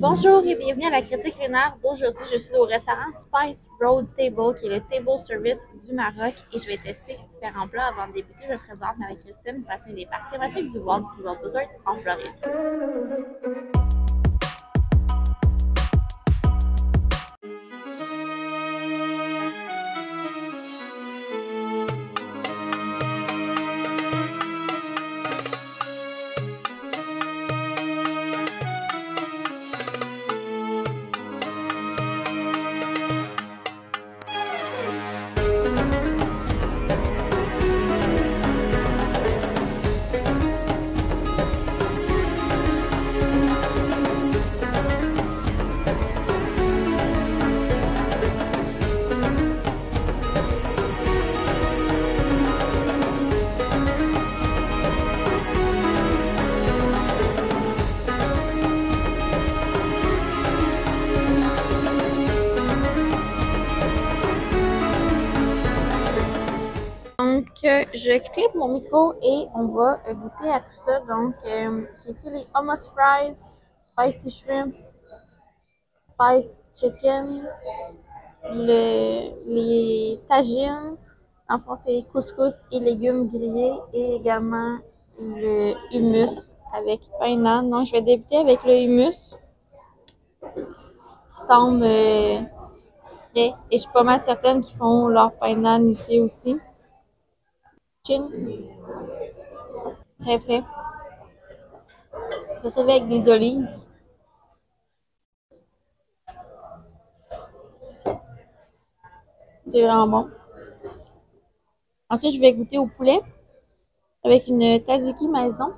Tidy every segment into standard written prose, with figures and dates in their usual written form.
Bonjour et bienvenue à la critique culinaire d'aujourd'hui. Je suis au restaurant Spice Road Table, qui est le table service du Maroc, et je vais tester différents plats. Avant de débuter, je me présente Marie-Christine, passionnée des parcs thématiques du Walt Disney World Resort en Floride. Donc, je clip mon micro et on va goûter à tout ça. Donc, j'ai pris les hummus fries, spicy shrimp, spice chicken, les tagines, en fond c'est couscous et légumes grillés, et également le hummus avec pain naan. Donc, je vais débuter avec le hummus qui semble frais, et je suis pas mal certaine qu'ils font leur pain naan ici aussi. Très frais. Ça se fait avec des olives. C'est vraiment bon. Ensuite, je vais goûter au poulet avec une tzatziki maison.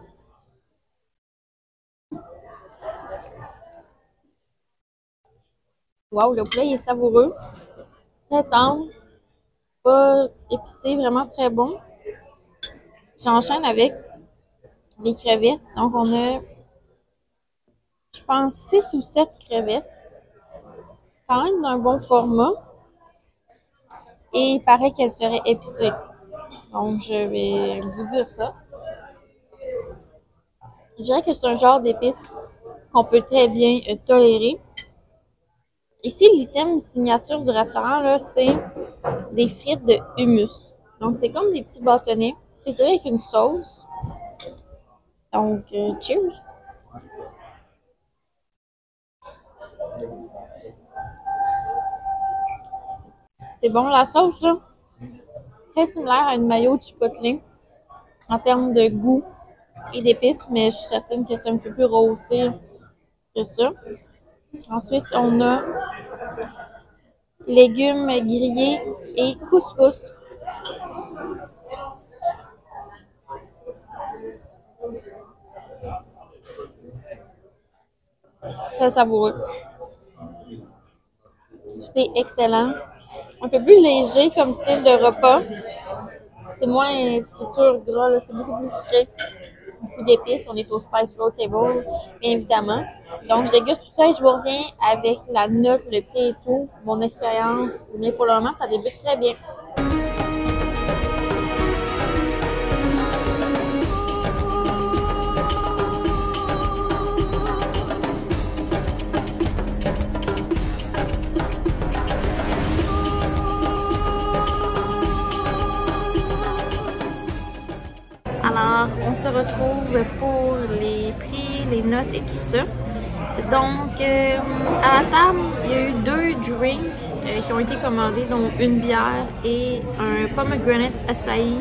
Wow, le poulet il est savoureux, très tendre, pas épicé, vraiment très bon. J'enchaîne avec les crevettes. Donc, on a, je pense, 6 ou 7 crevettes. Quand même d'un bon format. Et il paraît qu'elles seraient épicées. Donc, je vais vous dire ça. Je dirais que c'est un genre d'épices qu'on peut très bien tolérer. Ici, l'item signature du restaurant, là, c'est des frites de hummus. Donc, c'est comme des petits bâtonnets. C'est servi avec une sauce. Donc, cheers! C'est bon, la sauce, là, très similaire à une mayo chipotle en termes de goût et d'épices, mais je suis certaine que c'est un peu plus rehaussé que ça. Ensuite, on a légumes grillés et couscous. Très savoureux. Tout est excellent. Un peu plus léger comme style de repas. C'est moins friture gras, c'est beaucoup plus sucré. Beaucoup d'épices. On est au Spice Road Table, bien évidemment. Donc, je déguste tout ça et je vous reviens avec la note, le prix et tout, mon expérience. Mais pour le moment, ça débute très bien. Alors, on se retrouve pour les prix, les notes et tout ça. Donc, à la table, il y a eu 2 drinks qui ont été commandés, dont une bière et un pomegranate açaï.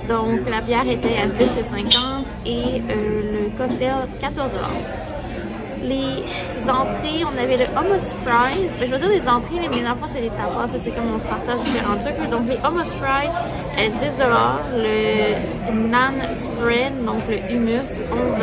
Donc, la bière était à 10,50 et le cocktail 14 $. Les entrées, on avait le hummus fries. Je veux dire les entrées, mais dans le fond, c'est les tapas. C'est comme on se partage différents trucs. Donc, les hummus fries, 10 $. Le naan spread, donc le hummus, 11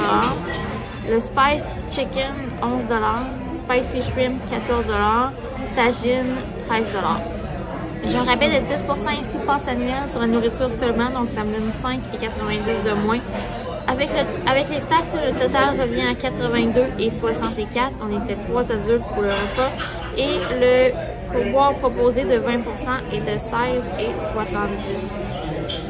$. Le spice chicken, 11 $. Spicy shrimp, 14 $. Tagine, 13 $. J'ai un rabais de 10 % ici, passe annuelle sur la nourriture seulement. Donc, ça me donne 5,90 $ de moins. Avec les taxes, le total revient à 82,64 $. On était 3 adultes pour le repas. Et le pourboire proposé de 20 % est de 16,70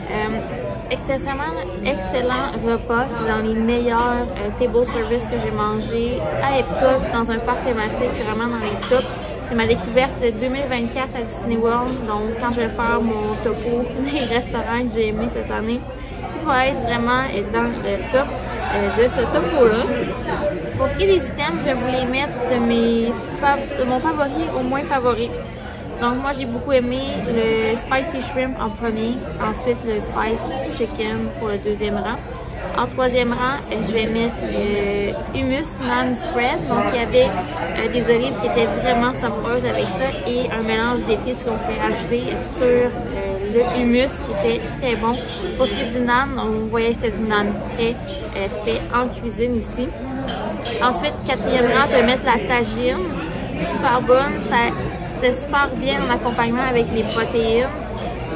$. extrêmement excellent repas. C'est dans les meilleurs table service que j'ai mangé à Epcot, dans un parc thématique. C'est vraiment dans les tops. C'est ma découverte de 2024 à Disney World. Donc, quand je vais faire mon topo des restaurants que j'ai aimés cette année, il va être vraiment dans le top de ce topo-là. Pour ce qui est des items, je vais vous les mettre de mon favori au moins favori. Donc, moi, j'ai beaucoup aimé le Spicy Shrimp en premier. Ensuite, le Spiced Chicken pour le deuxième rang. En troisième rang, je vais mettre le Hummus Naan Spread. Donc, il y avait des olives qui étaient vraiment savoreuses avec ça et un mélange d'épices qu'on peut rajouter sur le hummus qui était très bon. Pour ce qui est du naan, on voyait que c'était du naan frais, fait en cuisine ici. Ensuite, quatrième rang, je vais mettre la tagine. Super bonne. C'était super bien en accompagnement avec les protéines.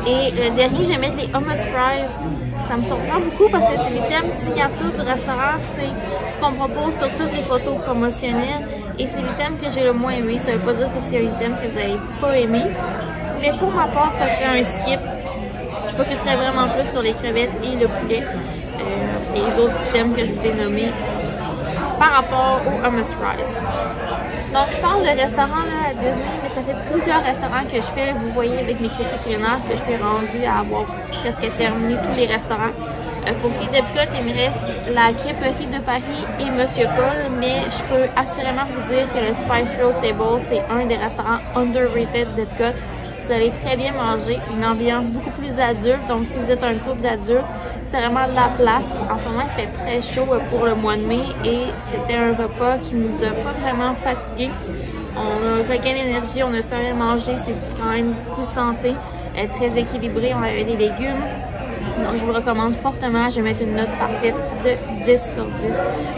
Et le dernier, je vais mettre les hummus fries. Ça me surprend beaucoup parce que c'est l'item signature du restaurant. C'est ce qu'on propose sur toutes les photos promotionnelles. Et c'est l'item que j'ai le moins aimé. Ça ne veut pas dire que c'est un item que vous n'avez pas aimé. Mais pour ma part, ça serait un skip. Je focuserais vraiment plus sur les crevettes et le poulet. Et les autres items que je vous ai nommés par rapport aux hummus fries. Donc, je parle de restaurant là, à Disney, mais ça fait plusieurs restaurants que je fais. Là, vous voyez avec mes critiques culinaires que je suis rendue à avoir presque terminé tous les restaurants. Pour ce qui est d'Epcot, il me reste la crêperie de Paris et Monsieur Paul, mais je peux assurément vous dire que le Spice Road Table, c'est un des restaurants underrated d'Epcot. Vous allez très bien manger, une ambiance beaucoup plus adulte, donc si vous êtes un groupe d'adultes, c'est vraiment la place. En ce moment, il fait très chaud pour le mois de mai et c'était un repas qui nous a pas vraiment fatigués. On a regagné l'énergie, on a super bien mangé, c'est quand même plus santé, très équilibré, on avait des légumes. Donc, je vous recommande fortement. Je vais mettre une note parfaite de 10 sur 10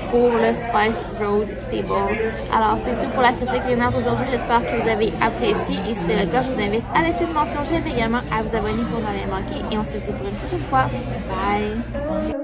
pour le Spice Road Table. Alors, c'est tout pour la critique culinaire aujourd'hui. J'espère que vous avez apprécié. Et si c'est le cas, je vous invite à laisser une mention. J'aime également à vous abonner pour ne rien manquer. Et on se dit pour une prochaine fois. Bye!